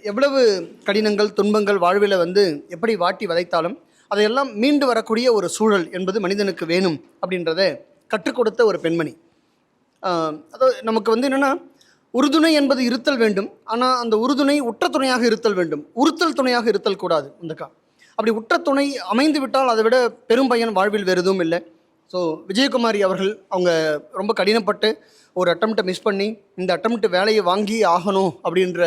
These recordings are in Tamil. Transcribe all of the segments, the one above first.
எவ்வளவு கடினங்கள் துன்பங்கள் வாழ்வில் வந்து எப்படி வாட்டி வதைத்தாலும் அதையெல்லாம் மீண்டு வரக்கூடிய ஒரு சூழல் என்பது மனிதனுக்கு வேணும் அப்படின்றத கற்றுக் கொடுத்த ஒரு பெண்மணி. அதாவது நமக்கு வந்து என்னென்னா, உறுதுணை என்பது இருத்தல் வேண்டும். ஆனால் அந்த உறுதுணை உற்ற துணையாக இருத்தல் வேண்டும், உறுத்தல் துணையாக இருத்தல் கூடாது. அப்படி உற்ற துணை அமைந்து விட்டால் அதை விட பெரும் பயன் வாழ்வில் வேறு எதுவும் இல்லை. ஸோ விஜயகுமாரி அவர்கள் அவங்க ரொம்ப கடினப்பட்டு ஒரு அட்டம்ப்டை மிஸ் பண்ணி இந்த அட்டம்ப்ட் வேலையை வாங்கி ஆகணும் அப்படின்ற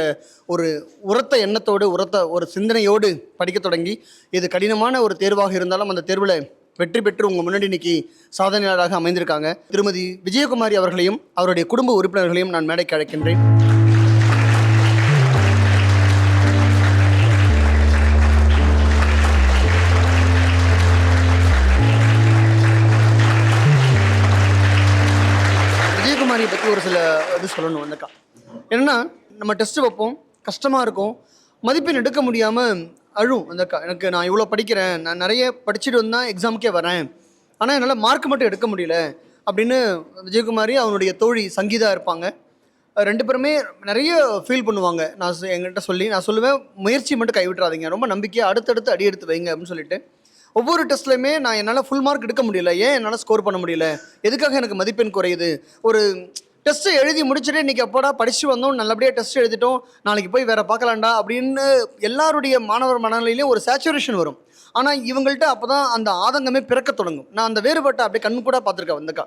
ஒரு உரத்த எண்ணத்தோடு உரத்த ஒரு சிந்தனையோடு படிக்க தொடங்கி, இது கடினமான ஒரு தேர்வாக இருந்தாலும் அந்த தேர்வில் வெற்றி பெற்று உங்கள் முன்னாடி இன்னைக்கு சாதனையாளராக அமைந்திருக்காங்க. திருமதி விஜயகுமாரி அவர்களையும் அவருடைய குடும்ப உறுப்பினர்களையும் நான் மேடைக்கு அழைக்கின்றேன். விஜயகுமாரியை பற்றி ஒரு சில இது சொல்லணும். அந்தக்கா என்னென்னா, நம்ம டெஸ்ட்டு வைப்போம், கஷ்டமாக இருக்கும், மதிப்பெண் எடுக்க முடியாமல் அழும். அந்தக்கா எனக்கு நான் இவ்வளோ படிக்கிறேன், நான் நிறைய படிச்சுட்டு வந்தால் எக்ஸாமுக்கே வரேன், ஆனால் என்னால் மார்க் மட்டும் எடுக்க முடியல அப்படின்னு விஜயகுமாரி அவனுடைய தோழி சங்கீதா இருப்பாங்க. ரெண்டு பேருமே நிறைய ஃபீல் பண்ணுவாங்க. என்கிட்ட நான் சொல்லுவேன், முயற்சி மட்டும் கைவிட்டுறாதீங்க, ரொம்ப நம்பிக்கையாக அடுத்தடுத்து அடி எடுத்து வைங்க அப்படின்னு சொல்லிட்டு. ஒவ்வொரு டெஸ்ட்லையுமே நான் என்னால் ஃபுல் மார்க் எடுக்க முடியல, ஏன் என்னால் ஸ்கோர் பண்ண முடியல, எதுக்காக எனக்கு மதிப்பெண் குறையுது, ஒரு டெஸ்ட்டை எழுதி முடிச்சுட்டு இன்றைக்கி அப்போடா படிச்சுட்டு வந்தோம், நல்லபடியாக டெஸ்ட் எழுதிட்டோம், நாளைக்கு போய் வேறு பார்க்கலாண்டா அப்படின்னு எல்லாருடைய மாணவர் மனநிலையிலையும் ஒரு சேச்சுரேஷன் வரும். ஆனால் இவங்கள்ட்ட அப்போ தான் அந்த ஆதங்கமே பிறக்க தொடங்கும். நான் அந்த வேறுபட்ட அப்படியே கண் கூட பார்த்துருக்கேன். வந்தக்கா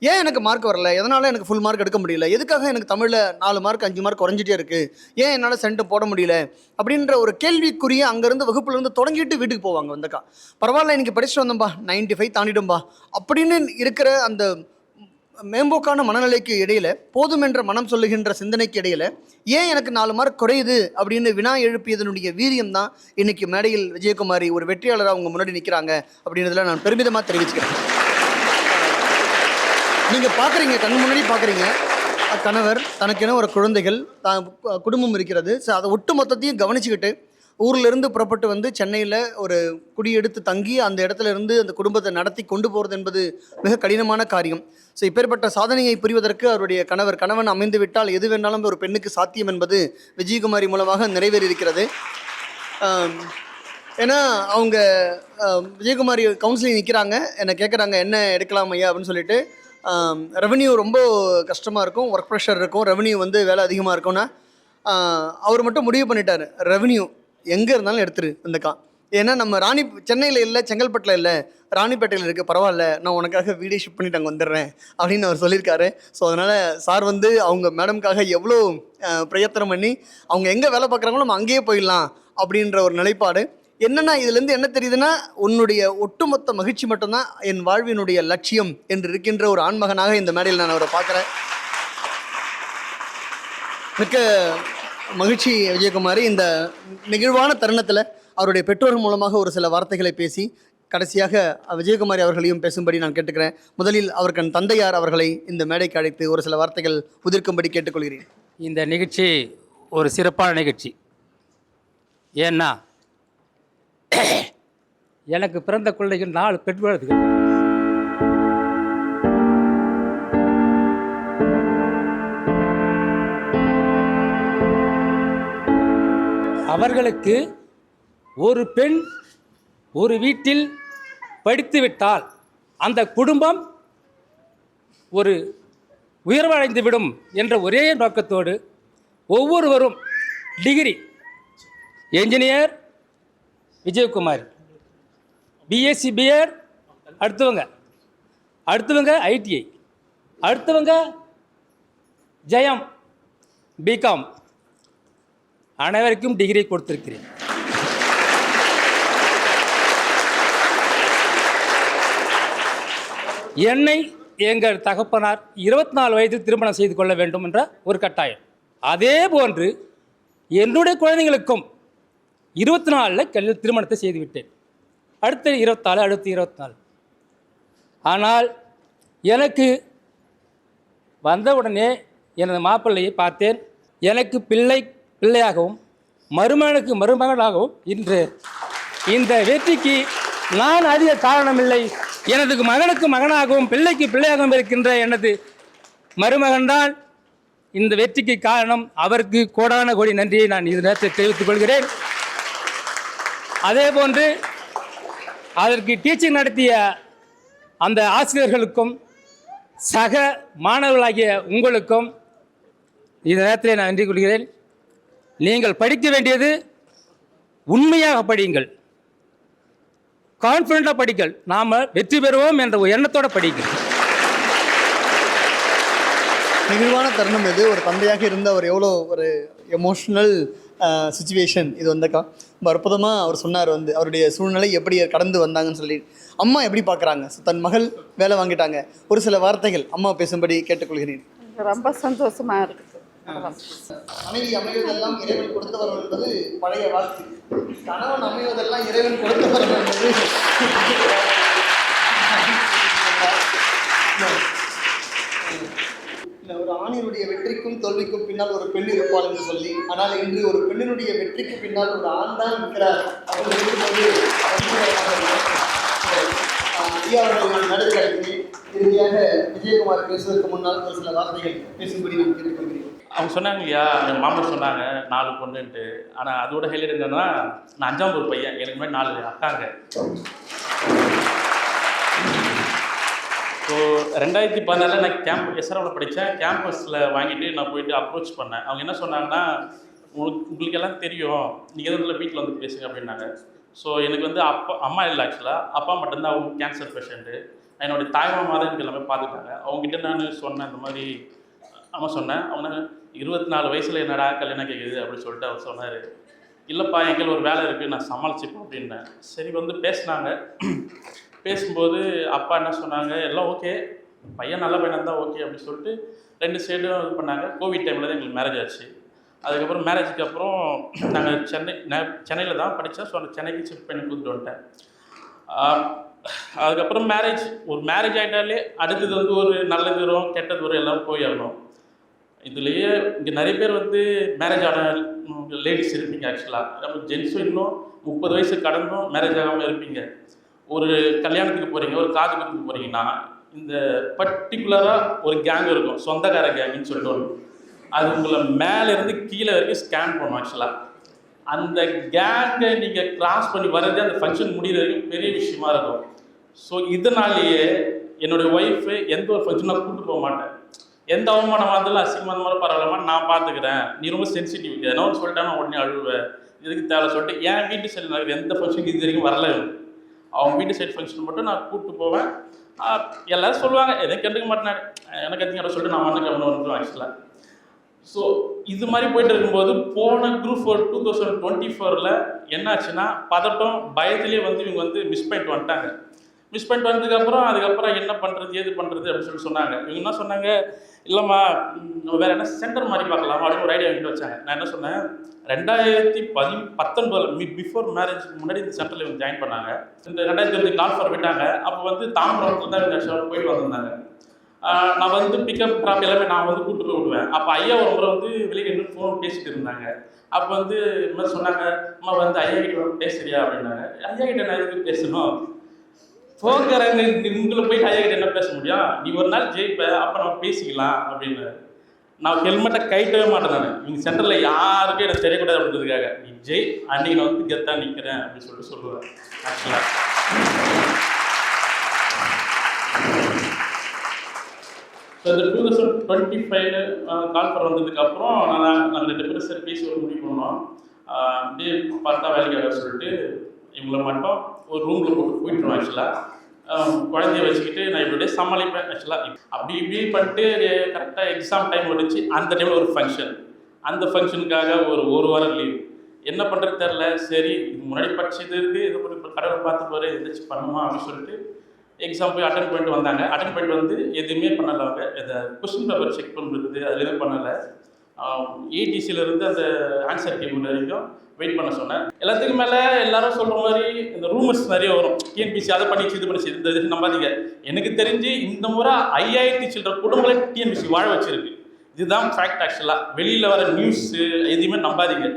ஏன் எனக்கு மார்க் வரல, எதனால் எனக்கு ஃபுல் மார்க் எடுக்க முடியல, எதுக்காக எனக்கு தமிழில் 4 மார்க் 5 மார்க் குறைஞ்சிட்டே இருக்குது, ஏன் என்னால் சென்ட்டு போட முடியல அப்படின்ற ஒரு கேள்விக்குரிய அங்கேருந்து வகுப்புலேருந்து தொடங்கிட்டு வீட்டுக்கு போவாங்க. வந்தக்கா பரவாயில்ல இன்றைக்கி படிச்சுட்டு வந்தோம்பா, 95 தாண்டிடும்பா அப்படின்னு இருக்கிற அந்த மேம்போக்கான மனநிலைக்கு இடையில, போதும் என்ற மனம் சொல்லுகின்ற சிந்தனைக்கு இடையில ஏன் எனக்கு 4 மார்க் குறையுது அப்படின்னு வினா எழுப்பியதனுடைய வீரியம் தான் இன்னைக்கு மேடையில் விஜயகுமாரி ஒரு வெற்றியாளராக அவங்க முன்னாடி நிற்கிறாங்க அப்படின்றதுல நான் பெருமிதமாக தெரிவிச்சுக்கிறேன். நீங்கள் பார்க்குறீங்க, கண் முன்னாடி பார்க்குறீங்க, கணவர் தனக்கென ஒரு குழந்தைகள் குடும்பம் இருக்கிறது. ஸோ அதை ஒட்டு மொத்தத்தையும் கவனிச்சுக்கிட்டு ஊர்லேருந்து புறப்பட்டு வந்து சென்னையில் ஒரு குடியெடுத்து தங்கி அந்த இடத்துல இருந்து அந்த குடும்பத்தை நடத்தி கொண்டு போகிறது என்பது மிக கடினமான காரியம். ஸோ இப்பேற்பட்ட சாதனையை புரிவதற்கு அவருடைய கணவன் அமைந்து விட்டால் எது வேணாலும் ஒரு பெண்ணுக்கு சாத்தியம் என்பது விஜயகுமாரி மூலமாக நிறைவேறியிருக்கிறது. ஏன்னா அவங்க விஜயகுமாரி கவுன்சிலிங் நிற்கிறாங்க, என்னை கேட்குறாங்க என்ன எடுக்கலாம் ஐயா அப்படின்னு சொல்லிட்டு. ரெவன்யூ ரொம்ப கஷ்டமாக இருக்கும், ஒர்க் ப்ரெஷர் இருக்கும், ரெவன்யூ வந்து வேலை அதிகமாக இருக்கும்னா அவர் மட்டும் முடிவு பண்ணிட்டார், ரெவன்யூ எங்கே இருந்தாலும் எடுத்துரு இந்தக்கா. ஏன்னா நம்ம சென்னையில் இல்லை, செங்கல்பட்டில் இல்லை, ராணிப்பேட்டையில் இருக்குது, பரவாயில்ல நான் உனக்காக வீடியோ ஷிஃப்ட் பண்ணிட்டு அங்கே வந்துடுறேன் அப்படின்னு அவர் சொல்லியிருக்காரு. ஸோ அதனால் சார் வந்து அவங்க மேடம்காக எவ்வளோ பிரயத்தனம் பண்ணி அவங்க எங்கே வேலை பார்க்குறாங்களோ நம்ம அங்கேயே போயிடலாம் அப்படின்ற ஒரு நிலைப்பாடு. என்னென்னா இதுலேருந்து என்ன தெரியுதுன்னா, உன்னுடைய ஒட்டுமொத்த மகிழ்ச்சி மட்டும்தான் என் வாழ்வினுடைய லட்சியம் என்று இருக்கின்ற ஒரு ஆண்மகனாக இந்த மேடையில் நான் அவரை பார்க்குறேன். மிக்க மகிழ்ச்சி விஜயகுமாரி. இந்த நெகிழ்வான தருணத்தில் அவருடைய பெற்றோர் மூலமாக ஒரு சில வார்த்தைகளை பேசி கடைசியாக விஜயகுமாரி அவர்களையும் பேசும்படி நான் கேட்டுக்கிறேன். முதலில் அவர்கள் தந்தையார் அவர்களை இந்த மேடைக்கு அழைத்து ஒரு சில வார்த்தைகள் உதிர்க்கும்படி கேட்டுக்கொள்கிறேன். இந்த நிகழ்ச்சி ஒரு சிறப்பான நிகழ்ச்சி. ஏன்னா எனக்கு பிறந்த குழந்தைகள் 4 பெண் குழந்தைகள். அவர்களுக்கு ஒரு பெண் ஒரு வீட்டில் படித்துவிட்டால் அந்த குடும்பம் ஒரு உயர்வடைந்துவிடும் என்ற ஒரே நோக்கத்தோடு ஒவ்வொருவரும் degree, engineer Vijayakumari, BSc BEd, அடுத்தவங்க ஐடிஐ, அடுத்தவங்க ஜெயம் பிகாம், அனைவருக்கும் டிகிரி கொடுத்திருக்கிறேன். என்னை எங்கள் தகப்பனார் 24 வயதில் திருமணம் செய்து கொள்ள வேண்டும் என்ற ஒரு கட்டாயம். அதே போன்று என்னுடைய குழந்தைகளுக்கும் 24 திருமணத்தை செய்துவிட்டேன். அடுத்த 24. ஆனால் எனக்கு வந்தவுடனே எனது மாப்பிள்ளையை பார்த்தேன். எனக்கு பிள்ளையாகவும் மருமகனுக்கு மருமகனாகவும் இன்று இந்த வெற்றிக்கு நான் அதிக காரணமில்லை. எனது மகனுக்கு மகனாகவும் பிள்ளைக்கு பிள்ளையாகவும் இருக்கின்ற எனது மருமகன்தான் இந்த வெற்றிக்கு காரணம் அவருக்கு கோடான கோடி நன்றியை நான் இந்த நேரத்தில் தெரிவித்துக் கொள்கிறேன். அதே போன்று அதற்கு டீச்சிங் நடத்திய அந்த ஆசிரியர்களுக்கும் சக மாணவர்களாகிய உங்களுக்கும் இந்த நேரத்தில் நான் நன்றி கொள்கிறேன். நீங்கள் படிக்க வேண்டியது உண்மையாக படியுங்கள், கான்ஃபிடண்டாக படிங்கள், நாம் வெற்றி பெறுவோம் என்ற ஒரு எண்ணத்தோடு படிங்கள். நெகிழ்வான தருணம் இது. ஒரு தந்தையாக இருந்த ஒரு எவ்வளோ ஒரு எமோஷ்னல் சுச்சுவேஷன் இது வந்தக்கா. ரொம்ப அற்புதமாக அவர் சொன்னார் அவருடைய சூழ்நிலை எப்படி கடந்து வந்தாங்கன்னு சொல்லி. அம்மா எப்படி பார்க்குறாங்க? தன் மகள் வேலை வாங்கிட்டாங்க, ஒரு சில வார்த்தைகள் அம்மா பேசும்படி கேட்டுக்கொள்கிறேன். ரொம்ப சந்தோஷமா இருக்குது. மனைவி அமைவதெல்லாம் இறைவன் கொடுத்து வரும் என்பது பழைய வாக்கு. கணவன் அமைவதெல்லாம் இறைவன் கொடுத்து வரும் என்பது ஒரு ஆணினுடைய வெற்றிக்கும் தோல்விக்கும் பின்னால் ஒரு பெண் இருப்பாள் என்று சொல்லி, ஆனால் இன்று ஒரு பெண்ணினுடைய வெற்றிக்கு பின்னால் ஒரு ஆண் தான் இருக்கிறார் அப்படின்னு ஐயா அவர்கள் நடுவில் அழைக்கிறேன். இறுதியாக விஜயகுமார் பேசுவதற்கு முன்னால் ஒரு சில வார்த்தைகள் பேசும்படி நான் கேட்டுக்கொள்கிறேன். அவங்க சொன்னாங்க இல்லையா, எங்கள் மாமா சொன்னாங்க 4 பொண்ணுன்ட்டு. ஆனால் அதோட ஹைலைட் என்னன்னா, நான் 5ஆம் ஒரு பையன், எனக்கு மாதிரி 4 அக்காங்க. ஸோ 2014 நான் எஸ்ஆர்எம்ல படித்தேன். கேம்பஸில் வாங்கிட்டு நான் போயிட்டு அப்ரோச் பண்ணேன். அவங்க என்ன சொன்னாங்கன்னா, உங்களுக்கு எல்லாம் தெரியும், நீங்கள் எதில் வீட்டில் வந்து பேசுங்க அப்படின்னாங்க. ஸோ எனக்கு வந்து அம்மா இல்லை, ஆக்சுவலாக அப்பா மட்டும்தான். அவங்க கேன்சர் பேஷண்ட்டு. என்னுடைய தாய்மாமா தான் எனக்கு எல்லாமே பார்த்துட்டாங்க. அவங்ககிட்ட நான் சொன்னேன் இந்த மாதிரி. அம்மா சொன்னேன். அவங்க 24 வயசில் என்னடா கல்யாணம் கேட்குது அப்படின்னு சொல்லிட்டு அவர் சொன்னார். இல்லைப்பா, எங்களுக்கு ஒரு வேலை இருக்குது, நான் சமாளிச்சுப்போம் அப்படின்னேன். சரி வந்து பேசினாங்க. பேசும்போது அப்பா என்ன சொன்னாங்க, எல்லாம் ஓகே, பையன் நல்ல பையனாக தான் ஓகே அப்படின்னு சொல்லிட்டு 2 சைடும் இது பண்ணாங்க. கோவிட் டைமில் தான் எங்களுக்கு மேரேஜ் ஆச்சு. அதுக்கப்புறம் மேரேஜுக்கு அப்புறம் நாங்கள் சென்னையில் தான் படித்தேன். ஸோ அந்த சென்னைக்கு ஷிஃப்ட் பண்ணி கூப்பிட்டு வந்துட்டேன். அதுக்கப்புறம் ஒரு மேரேஜ் ஆகிட்டாலே அடுத்தது வந்து ஒரு நல்லது வரும், கெட்டது வரும், எல்லாம் போய் ஆகணும். இதுலேயே இங்கே நிறைய பேர் வந்து மேரேஜ் ஆன லேடிஸ் இருப்பீங்க. ஆக்சுவலாக நம்ம ஜென்ஸும் இன்னும் 30 வயசு கடந்தும் மேரேஜ் ஆகாமல் இருப்பீங்க. ஒரு கல்யாணத்துக்கு போகிறீங்க, ஒரு காது குத்துக்கு போகிறீங்கன்னா இந்த பர்டிகுலராக ஒரு கேங் இருக்கும், சொந்தக்கார கேங்குன்னு சொல்லிட்டு ஒன்று. அது உங்களை மேலேருந்து கீழே வரைக்கும் ஸ்கேன் பண்ணும். ஆக்சுவலாக அந்த கேங்கை நீங்கள் கிராஸ் பண்ணி வர்றதே அந்த ஃபங்க்ஷன் முடிகிற வரைக்கும் பெரிய விஷயமா இருக்கும். ஸோ இதனாலேயே என்னுடைய ஒய்ஃபு எந்த ஒரு ஃபங்க்ஷனாக கூப்பிட்டு போக மாட்டேன். எந்த அவமானமாக இருந்தாலும் அசிங்கமாக இருந்தாலும் பரவாயில்லாம நான் பார்த்துக்கிறேன், நீ ரொம்ப சென்சிட்டிவ், எதனா ஒன்று சொல்லிட்டா நான் உடனே அழுவேன், இதுக்கு தேவை சொல்லிட்டு என் வீட்டு சைடு நான் எந்த ஃபங்க்ஷனுக்கு இது வரைக்கும் வரல. அவங்க வீட்டு சைடு ஃபங்க்ஷன் மட்டும் நான் கூப்பிட்டு போவேன். எல்லோரும் சொல்லுவாங்க, எதையும் கண்டுக்க மாட்டேன், எனக்கு எதுங்க சொல்லிட்டு நான் வந்து கவனம் வந்துடுவேன். ஆக்சுவலாக ஸோ இது மாதிரி போயிட்டு இருக்கும்போது போன குரூப் 2024 என்னாச்சுன்னா, பதட்டம் பயத்திலே வந்து இவங்க வந்து மிஸ் பண்ணிட்டு வந்துட்டாங்க. மிஸ் பண்ணிட்டு வந்ததுக்கப்புறம் அதுக்கப்புறம் என்ன பண்ணுறது ஏது பண்ணுறது அப்படின்னு சொல்லி சொன்னாங்க. இவங்க என்ன சொன்னாங்க, இல்லைம்மா வேறு என்ன சென்டர் மாதிரி பார்க்கலாம் அப்படின்னு ஒரு ஐடியா என்கிட்ட வச்சாங்க. நான் என்ன சொன்னேன், 2019 பிஃபோர் மேரேஜுக்கு முன்னாடி இந்த சென்டரில் இவங்க ஜாயின் பண்ணாங்க. இந்த 2020 கால் ஃபார் விட்டாங்க. அப்போ வந்து தாம்பரத்தில் தான் இவங்க போயிட்டு வந்திருந்தாங்க. நான் வந்து பிக்கப் ட்ராப் எல்லாமே நான் வந்து கூப்பிட்டு போய் விடுவேன். அப்போ ஐயா ஒரு முறை வந்து வெளியே நின்று ஃபோன் பேசிட்டு இருந்தாங்க. அப்போ வந்து இந்த மாதிரி சொன்னாங்க, அம்மா வந்து ஐயா கிட்ட வந்து பேசுறியா அப்படின்னாங்க. ஐயா கிட்ட நான் எதுக்கு பேசணும், போக்குறாங்க உங்களை போயிட்டு ஐயா கிட்ட என்ன பேச முடியும், நீ ஒரு நாள் ஜெயிப்ப, அப்போ நம்ம பேசிக்கலாம் அப்படின்னு. நான் ஹெல்மெட்டை கைட்டவே மாட்டேன். நான் இவங்க சென்டரில் யாருக்கும் எனக்கு தெரியக்கூடாது அப்படின்றதுக்காக, நீ ஜெய், அன்றைக்கி நான் வந்து கெத்தாக நிற்கிறேன் அப்படின்னு சொல்லிட்டு சொல்லுவேன். ஆக்சுவலாக ஸோ இந்த 2025 கால் பண்ண வந்ததுக்கப்புறம் நாங்கள் 2 பேரும் சரி பேசி ஒரு முடிவு பண்ணோம். அப்படியே பார்த்தா வேலைக்காக சொல்லிட்டு இவங்களை மட்டும் ஒரு ரூமில் போயிட்டுருவோம். ஆக்சுவலாக குழந்தைய வச்சுக்கிட்டு நான் இப்படியே சமாளிப்பேன். ஆக்சுவலாக அப்படி இப்படி பண்ணிட்டு கரெக்டாக எக்ஸாம் டைம் வந்துச்சு. அந்த டைமில் ஒரு ஃபங்க்ஷன், அந்த ஃபங்க்ஷனுக்காக ஒரு வாரம் லீவ். என்ன பண்ணுறது தெரில. சரி முன்னாடி படிச்சது இருக்குது, இது பண்ணி கடவுளை பார்த்து போகிற எதாச்சும் பண்ணுமா அப்படின்னு சொல்லிட்டு எக்ஸாம் போய் அட்டன் பண்ணிட்டு வந்தாங்க. அட்டன் பண்ணிட்டு வந்து எதுவுமே பண்ணலை. அவங்க இந்த கொஸ்டின் பேப்பர் செக் பண்ணுறது அதில் எதுவும் பண்ணலை. ஏடிசியிலேருந்து அந்த ஆன்சர் கீ வரைக்கும் வெயிட் பண்ண சொன்னேன். எல்லாத்துக்கும் மேலே எல்லாரும் சொல்கிற மாதிரி இந்த ரூமர்ஸ் நிறைய வரும், டிஎன்பிசி அதை பண்ணிச்சு இது பண்ணிச்சு, இந்த இது நம்பாதீங்க. எனக்கு தெரிஞ்சு இந்த முறை 5000 சில்லற குடும்பங்களை டிஎன்பிசி வாழ வச்சிருக்கு. இதுதான் ஃபேக்ட். ஆக்சுவலாக வெளியில் வர நியூஸு எதுவுமே நம்பாதீங்க.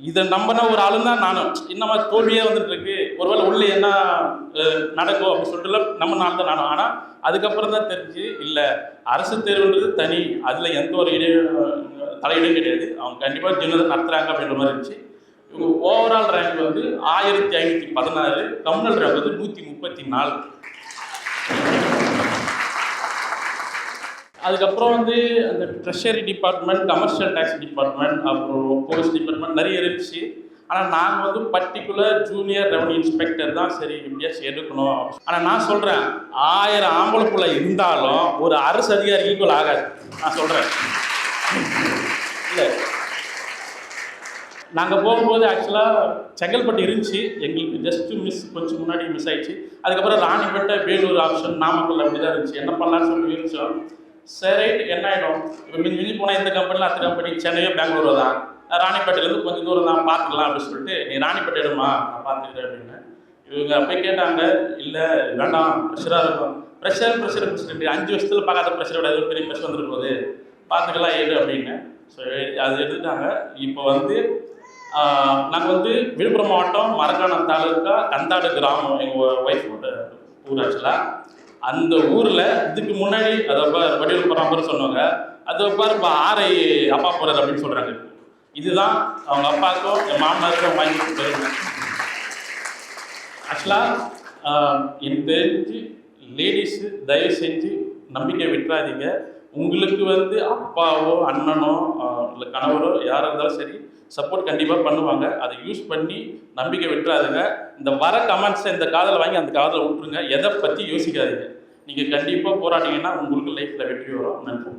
இதை நம்பின ஒரு ஆளும் தான் நானும். இன்னமா தோல்வியே வந்துட்டு இருக்கு. ஒருவேளை உள்ளே என்ன நடக்கும் அப்படின்னு சொல்லிட்டுலாம் நம்ம நாள் தான் நானும். ஆனால் அதுக்கப்புறம் தான் தெரிஞ்சு இல்லை, அரசு தேர்வுன்றது தனி, அதில் எந்த ஒரு தலையீடும் கிடையாது, அவங்க கண்டிப்பாக ஜெனரல் நடத்துகிறாங்க அப்படின்ற மாதிரி இருந்துச்சு. இவங்க ஓவரால் ரேங்க் வந்து 1516, கம்யூனல் ரேங்க் வந்து 134. அதுக்கப்புறம் வந்து அந்த treasury department, commercial tax department, அப்புறம் போலீஸ் டிபார்ட்மெண்ட் நிறைய இருந்துச்சு. ஆனால் நாங்கள் வந்து பர்டிகுலர் ஜூனியர் ரெவன்யூ இன்ஸ்பெக்டர் தான் சரி எப்படியாச்சும் எடுக்கணும். ஆனால் நான் சொல்கிறேன், 1000 ஆம்பளை பிள்ளை இருந்தாலும் ஒரு அரசு அதிகாரி ஈக்குவல் ஆகாது. நான் சொல்கிறேன் இல்லை, நாங்கள் போகும்போது ஆக்சுவலாக செங்கல்பட்டு இருந்துச்சு, எங்களுக்கு ஜஸ்ட்டு கொஞ்சம் முன்னாடி மிஸ் ஆயிடுச்சு. அதுக்கப்புறம் ராணிப்பேட்டை, வேலூர் ஆப்ஷன், நாமக்கல் அப்படி தான் இருந்துச்சு. என்ன பண்ணலான்னு சொல்லி யோசிச்சோம். சரி என்ன ஆகிடும், இப்போ மிஞ்சி போனால் இந்த கம்பெனியில் அந்த கம்பெனி சென்னையோ பெங்களூரோ தான், ராணிப்பேட்டையிலேருந்து கொஞ்சம் தூரம் தான் பார்த்துக்கலாம் அப்படின்னு சொல்லிட்டு, நீ ராணிப்பேட்டை எடுமா நான் பார்த்துக்கிறேன் அப்படின்னு. இவங்க அப்போ கேட்டாங்க, இல்லை வேண்டாம் ப்ரெஷராக இருக்கும். ப்ரெஷர் 5 வருஷத்தில் பார்க்காத ப்ரெஷரோட ஏதோ பெரிய ப்ரெஷர் வந்துட்டு போகுது, பார்த்துக்கலாம் எடு அப்படின்னு. ஸோ அது எடுத்துட்டாங்க. இப்போ வந்து நாங்கள் வந்து விழுப்புரம் மாவட்டம் மரக்காணம் தாலுக்கா கந்தாடு கிராமம், எங்கள் ஒய்ஃபோட ஊர் ஆக்சுவலாக. அந்த ஊரில் இதுக்கு முன்னாடி அதை வடிவில் போகிற சொன்னாங்க, அதை பாரு இப்போ ஆரை அப்பா போகிறார் அப்படின்னு சொல்கிறாங்க. இதுதான் அவங்க அப்பாவுக்கும் என் மாமனாருக்கும் வாங்கி கொடுத்துருங்க. ஆக்சுவலாக எனக்கு தெரிஞ்சு லேடிஸு தயவு செஞ்சு நம்பிக்கை விட்டுறாதீங்க. உங்களுக்கு வந்து அப்பாவோ அண்ணனோ இல்லை கணவரோ யாராக இருந்தாலும் சரி சப்போர்ட் கண்டிப்பாக பண்ணுவாங்க. அதை யூஸ் பண்ணி நம்பிக்கை விட்டுறாதுங்க. இந்த வர கமெண்ட்ஸை இந்த காதில் வாங்கி அந்த காதில் விட்டுருங்க. எதை பற்றி யோசிக்காதீங்க. நீங்கள் கண்டிப்பாக போராட்டிங்கன்னா உங்களுக்கு லைஃப்பில் வெற்றி வரும். நன்றி.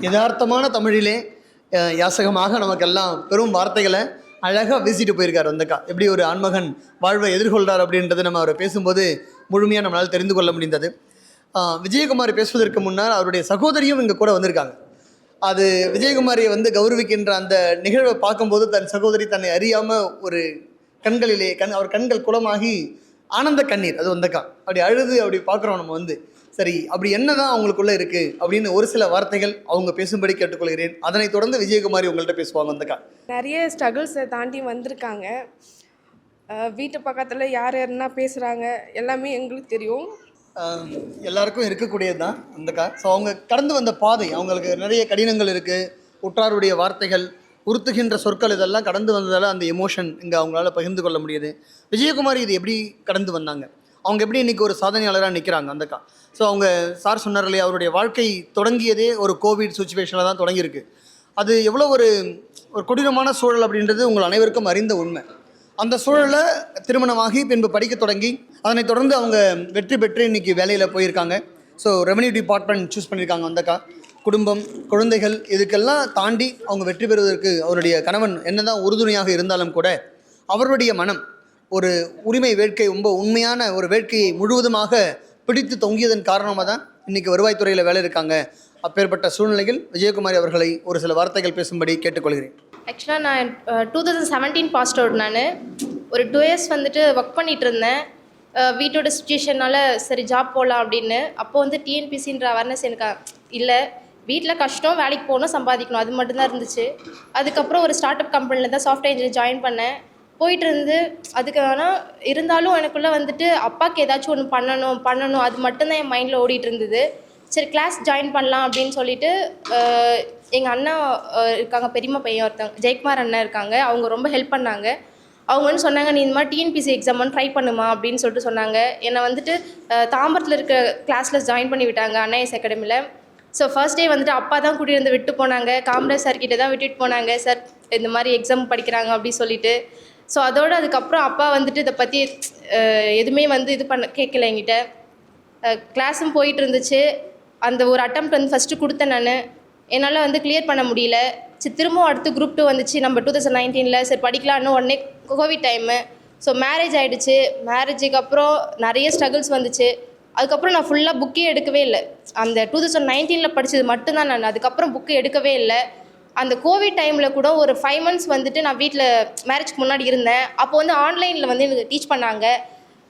யதார்த்தமான தமிழிலே யாசகமாக நமக்கெல்லாம் பெரும் வார்த்தைகளை அழகாக வீசிட்டு போயிருக்கார் வந்தக்கா. எப்படி ஒரு ஆண்மகன் வாழ்வை எதிர்கொள்கிறார் அப்படின்றது நம்ம அவரை பேசும்போது முழுமையாக நம்மளால் தெரிந்து கொள்ள முடிந்தது. விஜயகுமாரி பேசுவதற்கு முன்னால் அவருடைய சகோதரியும் இங்கே கூட வந்திருக்காங்க. அது விஜயகுமாரியை வந்து கௌரவிக்கின்ற அந்த நிகழ்வை பார்க்கும்போது தன் சகோதரி தன்னை அறியாமல் ஒரு கண்களிலே அவர் கண்கள் குளமாகி ஆனந்த கண்ணீர் அது வந்தக்கா. அப்படி அழுது அப்படி பார்க்குறோம் நம்ம வந்து. சரி, அப்படி என்ன தான் அவங்களுக்குள்ளே இருக்குது அப்படின்னு ஒரு சில வார்த்தைகள் அவங்க பேசும்படி கேட்டுக்கொள்கிறேன். அதனைத் தொடர்ந்து விஜயகுமாரி உங்கள்கிட்ட பேசுவாங்க. வந்தக்கா நிறைய ஸ்ட்ரகிள்ஸை தாண்டி வந்திருக்காங்க. வீட்டு பக்கத்தில் யார் யாருன்னா பேசுகிறாங்க எல்லாமே எங்களுக்கு தெரியும். எல்லாருக்கும் இருக்கக்கூடியது தான் வந்தக்கா. ஸோ அவங்க கடந்து வந்த பாதை, அவங்களுக்கு நிறைய கடினங்கள் இருக்குது. உற்றாருடைய வார்த்தைகள், உறுத்துகின்ற சொற்கள், இதெல்லாம் கடந்து வந்ததால் அந்த எமோஷன் இங்கே அவங்களால பகிர்ந்து கொள்ள முடியுது. விஜயகுமாரி இது எப்படி கடந்து வந்தாங்க, அவங்க எப்படி இன்றைக்கி ஒரு சாதனையாளராக நிற்கிறாங்க அந்தக்கா. ஸோ அவங்க சார் சொன்னார் இல்லையா, அவருடைய வாழ்க்கை தொடங்கியதே ஒரு கோவிட் சுச்சுவேஷனில் தான் தொடங்கியிருக்கு. அது எவ்வளோ ஒரு கொடூரமான சூழல் அப்படின்றது உங்கள் அனைவருக்கும் அறிந்த உண்மை. அந்த சூழலை திருமணமாகி பின்பு படிக்க தொடங்கி அதனைத் தொடர்ந்து அவங்க வெற்றி பெற்று இன்றைக்கி வேலையில் போயிருக்காங்க. ஸோ ரெவன்யூ டிபார்ட்மெண்ட் சூஸ் பண்ணியிருக்காங்க வந்தக்கா. குடும்பம், குழந்தைகள், இதுக்கெல்லாம் தாண்டி அவங்க வெற்றி பெறுவதற்கு அவருடைய கணவன் என்னதான் உறுதுணையாக இருந்தாலும் கூட அவருடைய மனம் ஒரு உரிமை வேட்கை, ரொம்ப உண்மையான ஒரு வேட்கையை முழுவதுமாக பிடித்து தொங்கியதன் காரணமாக தான் இன்றைக்கி வருவாய்த்துறையில் வேலை இருக்காங்க. அப்பேற்பட்ட சூழ்நிலையில் விஜயகுமாரி அவர்களை ஒரு சில வார்த்தைகள் பேசும்படி கேட்டுக்கொள்கிறேன். ஆக்சுவலாக நான் 2017 பாஸ்ட் அவுட். நான் ஒரு 2 இயர்ஸ் வந்துட்டு ஒர்க் பண்ணிகிட்டு இருந்தேன். வீட்டோட சுச்சுவேஷனால் சரி ஜாப் போகலாம் அப்படின்னு. அப்போது வந்து டிஎன்பிசின்ற அவேர்னஸ் எனக்கு இல்லை. வீட்டில் கஷ்டம், வேலைக்கு போகணும், சம்பாதிக்கணும், அது மட்டும்தான் இருந்துச்சு. அதுக்கப்புறம் ஒரு ஸ்டார்ட் அப் கம்பெனியில் தான் சாஃப்ட்வேர் இன்ஜினியர் ஜாயின் பண்ணேன். போயிட்டு இருந்து அதுக்கு ஆனால் இருந்தாலும் எனக்குள்ளே வந்துட்டு அப்பாவுக்கு ஏதாச்சும் ஒன்று பண்ணணும் அது மட்டும்தான் என் மைண்டில் ஓடிட்டு இருந்தது. சரி கிளாஸ் ஜாயின் பண்ணலாம் அப்படின்னு சொல்லிட்டு எங்கள் அண்ணா இருக்காங்க, பெரியம்மா பையன் ஒருத்தவங்க, ஜெயக்குமார் அண்ணன் இருக்காங்க. அவங்க ரொம்ப ஹெல்ப் பண்ணாங்க. அவங்க வந்து சொன்னாங்க, நீ இந்த மாதிரி டிஎன்பிசி எக்ஸாம் வந்து ட்ரை பண்ணுமா அப்படின்னு சொல்லிட்டு சொன்னாங்க. என்னை வந்துட்டு தாம்பரத்தில் இருக்க கிளாஸில் ஜாயின் பண்ணி விட்டாங்க அண்ணாஎஸ் அகாடமியில். ஸோ ஃபர்ஸ்ட் டே வந்துட்டு அப்பா தான் கூட்டிகிட்டு விட்டு போனாங்க. காமராஜ் சார்கிட்ட தான் விட்டுட்டு போனாங்க. சார் இந்த மாதிரி எக்ஸாம் படிக்கிறாங்க அப்படின்னு சொல்லிட்டு. ஸோ அதோடு அதுக்கப்புறம் அப்பா வந்துட்டு இதை பற்றி எதுவுமே வந்து இது கேட்கல என்கிட்ட. கிளாஸும் போயிட்டு இருந்துச்சு. அந்த ஒரு அட்டெம்ப்ட் வந்து ஃபஸ்ட்டு கொடுத்தேன் நான். என்னால் வந்து கிளியர் பண்ண முடியல. சரி திரும்பவும் அடுத்து குரூப் 2 வந்துச்சு நம்ம 2019. சரி படிக்கலான்னு உடனே கோவிட் டைமு. ஸோ மேரேஜ் ஆகிடுச்சு. மேரேஜுக்கு அப்புறம் நிறைய ஸ்ட்ரகிள்ஸ் வந்துச்சு. அதுக்கப்புறம் நான் ஃபுல்லாக புக்கே எடுக்கவே இல்லை. அந்த 2019 படித்தது மட்டும்தான் நான். அதுக்கப்புறம் புக்கு எடுக்கவே இல்லை. அந்த கோவிட் டைமில் கூட ஒரு 5 months வந்துட்டு நான் வீட்டில் மேரேஜ்க்கு முன்னாடி இருந்தேன். அப்போ வந்து ஆன்லைனில் வந்து எனக்கு டீச் பண்ணாங்க.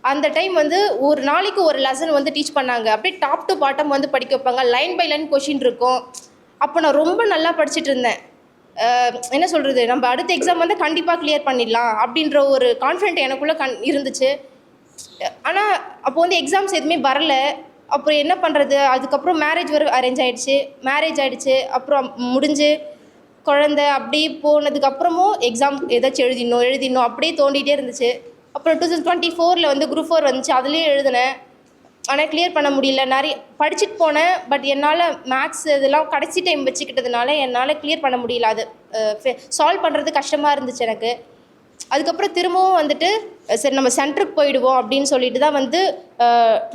அந்த டைம் வந்து ஒரு நாளைக்கு ஒரு லெசன் வந்து டீச் பண்ணாங்க. அப்படியே டாப் டு பாட்டம் வந்து படிக்க வைப்பாங்க. லைன் பை லைன் கொஷின் இருக்கும். அப்போ நான் ரொம்ப நல்லா படிச்சுட்டு இருந்தேன். என்ன சொல்கிறது, நம்ம அடுத்த எக்ஸாம் வந்து கண்டிப்பாக கிளியர் பண்ணிடலாம் அப்படின்ற ஒரு கான்ஃபிடென்ட் எனக்குள்ளே இருந்துச்சு. ஆனால் அப்போ வந்து எக்ஸாம்ஸ் எதுவுமே வரல. அப்புறம் என்ன பண்ணுறது, அதுக்கப்புறம் மேரேஜ் அரேஞ்ச் ஆகிடுச்சு. அப்புறம் முடிஞ்சு குழந்தை அப்படியே போனதுக்கப்புறமும் எக்ஸாம் ஏதாச்சும் எழுதிடணும் அப்படியே தோண்டிகிட்டே இருந்துச்சு. அப்புறம் 2024 வந்து குரூப் 4 வந்துச்சு, அதுலேயும் எழுதினேன். ஆனால் கிளியர் பண்ண முடியல. நிறைய படிச்சுட்டு போனேன், பட் என்னால் மேக்ஸ் இதெல்லாம் கடைசி டைம் வச்சுக்கிட்டதுனால என்னால் கிளியர் பண்ண முடியல. அது சால்வ் பண்ணுறது கஷ்டமாக இருந்துச்சு எனக்கு. அதுக்கப்புறம் திரும்பவும் வந்துட்டு சரி நம்ம சென்டருக்கு போயிடுவோம் அப்படின்னு சொல்லிட்டு தான் வந்து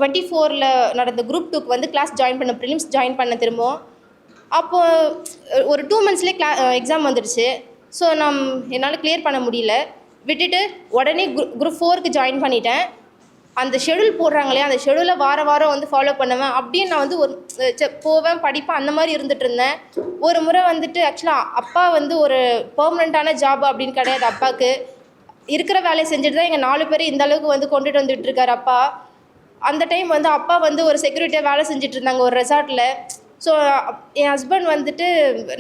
24 நடந்த குரூப் 2க்கு வந்து கிளாஸ் ஜாயின் பண்ண, ப்ரிலிம்ஸ் ஜாயின் பண்ண திரும்பவும். அப்போது ஒரு 2 monthsலேயே எக்ஸாம் வந்துடுச்சு. ஸோ என்னால் கிளியர் பண்ண முடியல, விட்டுட்டு உடனே குரூப் 4க்கு ஜாயின் பண்ணிட்டேன். அந்த ஷெடியூல் போடுறாங்களே, அந்த ஷெடியூலை வாரம் வந்து ஃபாலோ பண்ணுவேன். அப்படியே நான் வந்து ஒரு போவேன், படிப்பேன், அந்த மாதிரி இருந்துட்டு இருந்தேன். ஒரு முறை வந்துட்டு ஆக்சுவலாக அப்பா வந்து ஒரு பெர்மனண்ட்டான ஜாப் அப்படின்னு கிடையாது. அப்பாவுக்கு இருக்கிற வேலையை செஞ்சுட்டு தான் எங்கள் 4 பேர் இந்த அளவுக்கு வந்து கொண்டுட்டு வந்துட்டு இருக்காரு அப்பா. அந்த டைம் வந்து அப்பா வந்து ஒரு செக்யூரிட்டியாக வேலை செஞ்சுட்டு இருந்தாங்க ஒரு ரெசார்ட்டில். ஸோ என் ஹஸ்பண்ட் வந்துட்டு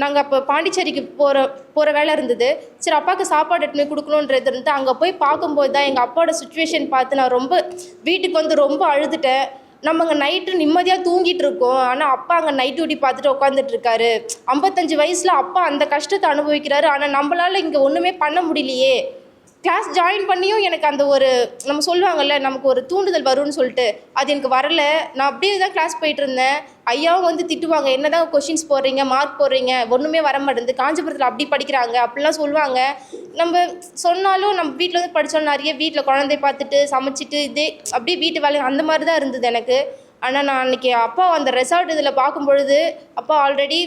நாங்கள் அப்போ பாண்டிச்சேரிக்கு போகிற வேலை இருந்தது. சரி அப்பாவுக்கு சாப்பாடு எடுத்துன்னு போய் கொடுக்கணுன்றது இருந்துட்டு அங்கே போய் பார்க்கும்போது தான் எங்கள் அப்பாவோட சுச்சுவேஷன் பார்த்து நான் ரொம்ப வீட்டுக்கு வந்து ரொம்ப அழுதுட்டேன். நம்ம அங்கே நைட்டு நிம்மதியாக தூங்கிட்டு இருக்கோம், ஆனால் அப்பா அங்கே நைட் டியூட்டி பார்த்துட்டு உட்காந்துட்டு இருக்காரு. 55 வயசில் அப்பா அந்த கஷ்டத்தை அனுபவிக்கிறாரு, ஆனால் நம்மளால் இங்கே ஒன்றுமே பண்ண முடியலையே. கிளாஸ் ஜாயின் பண்ணியும் எனக்கு அந்த ஒரு நம்ம சொல்லுவாங்கள்ல, நமக்கு ஒரு தூண்டுதல் வரும்னு சொல்லிட்டு அது எனக்கு வரல. நான் அப்படியே தான் கிளாஸ் போயிட்டு இருந்தேன். ஐயாவும் வந்து திட்டுவாங்க, என்ன தான் கொஷின்ஸ் போடுறீங்க, மார்க் போடுறீங்க, ஒன்றுமே வர மாட்டேங்குது, காஞ்சிபுரத்தில் அப்படி படிக்கிறாங்க அப்படிலாம் சொல்லுவாங்க. நம்ம சொன்னாலும் நம்ம வீட்டில் வந்து படித்தோம், நிறைய வீட்டில் குழந்தைய பார்த்துட்டு சமைச்சிட்டு இதே அப்படியே வீட்டு வேலை அந்த மாதிரி தான் இருந்தது எனக்கு. ஆனால் நான் அன்றைக்கி அப்பா அந்த ரெசார்ட் இதில் பார்க்கும் பொழுது அப்பா ஆல்ரெடி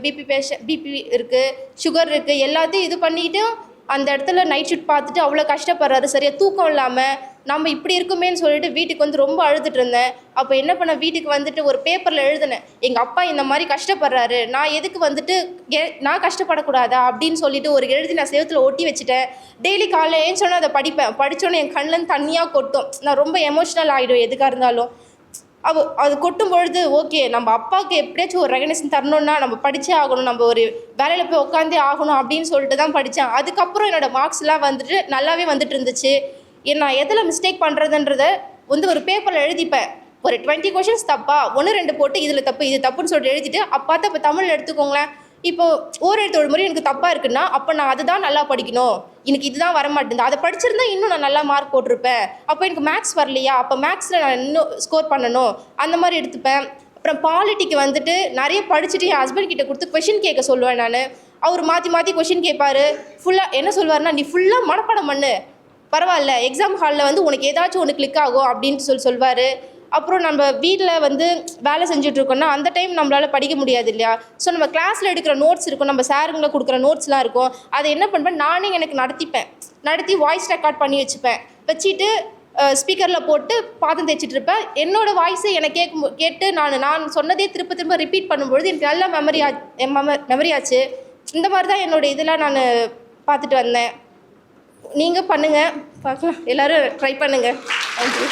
பிபி இருக்குது, சுகர் இருக்குது, எல்லாத்தையும் இது பண்ணிக்கிட்டு அந்த இடத்துல நைட் ஷிஃப்ட் பார்த்துட்டு அவ்வளோ கஷ்டப்படுறாரு, சரியாக தூக்கம் இல்லாமல் நம்ம இப்படி இருக்குமேன்னு சொல்லிட்டு வீட்டுக்கு வந்து ரொம்ப அழுதுட்டு இருந்தேன். அப்போ என்ன பண்ண, வீட்டுக்கு வந்துட்டு ஒரு பேப்பரில் எழுதினேன், எங்கள் அப்பா இந்த மாதிரி கஷ்டப்படுறாரு, நான் எதுக்கு வந்துட்டு நான் கஷ்டப்படக்கூடாதா அப்படின்னு சொல்லிட்டு ஒரு எழுதி நான் செவத்தில் ஒட்டி வச்சுட்டேன். டெய்லி காலையில் ஏஞ்சோன்னே அதை படித்தோன்னே என் கண்ணில் தண்ணியாக கொட்டும். நான் ரொம்ப எமோஷ்னல் ஆகிடும் எதுக்காக இருந்தாலும். அது கொட்டும் பொழுது ஓகே, நம்ம அப்பாவுக்கு எப்படியாச்சும் ஒரு ரெகக்னேஷன் தரணும்னா நம்ம படித்தே ஆகணும், நம்ம ஒரு வேலையில் போய் உட்காந்தே ஆகணும் அப்படின்னு சொல்லிட்டு தான் படித்தேன். அதுக்கப்புறம் என்னோடய மார்க்ஸ்லாம் வந்துட்டு நல்லாவே வந்துட்டு இருந்துச்சு. நான் எதில் மிஸ்டேக் பண்ணுறதுன்றத வந்து ஒரு பேப்பரில் எழுதிப்பேன். ஒரு 20 கொஷின்ஸ் தப்பா 1-2 போட்டு இதில் தப்பு இது தப்புன்னு சொல்லிட்டு எழுதிட்டு பார்த்தா இப்போ தமிழில் எடுத்துக்கோங்களேன், இப்போது ஓரெழுத்து முறை எனக்கு தப்பாக இருக்குன்னா அப்போ நான் அதுதான் நல்லா படிக்கணும், எனக்கு இதுதான் வரமாட்டேங்குது, அதை படிச்சிருந்தா இன்னும் நான் நல்லா மார்க் போட்டிருப்பேன். அப்போ எனக்கு மேக்ஸ் வரலையா, அப்போ மேக்ஸில் நான் இன்னும் ஸ்கோர் பண்ணணும், அந்த மாதிரி எடுத்துப்பேன். அப்புறம் பாலிட்டிக்கு வந்துட்டு நிறைய படிச்சுட்டு என் ஹஸ்பண்ட் கிட்ட கொடுத்து கொஷின் கேட்க சொல்லுவேன் நான். அவர் மாற்றி கொஷின் கேட்பார். ஃபுல்லாக என்ன சொல்லுவார்னா, நீ ஃபுல்லாக மனப்பாடம் பண்ணு, பரவாயில்ல எக்ஸாம் ஹாலில் வந்து உனக்கு ஏதாச்சும் ஒன்று கிளிக் ஆகும் அப்படின்ட்டு சொல்வார். அப்புறம் நம்ம வீட்டில் வந்து வேலை செஞ்சுட்ருக்கோன்னா அந்த டைம் நம்மளால் படிக்க முடியாது இல்லையா. ஸோ நம்ம கிளாஸில் எடுக்கிற நோட்ஸ் இருக்கும், நம்ம சாருங்களை கொடுக்குற நோட்ஸ்லாம் இருக்கும், அதை என்ன பண்ணுவேன் நானே எனக்கு நடத்தி வாய்ஸ் ரெக்கார்ட் பண்ணி வச்சுட்டு ஸ்பீக்கரில் போட்டு பாதம் தேய்ச்சிட்டு இருப்பேன். என்னோடய வாய்ஸை எனக்கு கேட்டு நான் சொன்னதே திரும்ப ரிப்பீட் பண்ணும்பொழுது எனக்கு நல்லா மெமரி ஆச்சு. இந்த மாதிரி தான் என்னோடய இதெல்லாம் நான் பார்த்துட்டு வந்தேன். நீங்கள் பண்ணுங்கள், பார்க்கலாம், எல்லோரும் ட்ரை பண்ணுங்கள். தேங்க்யூ.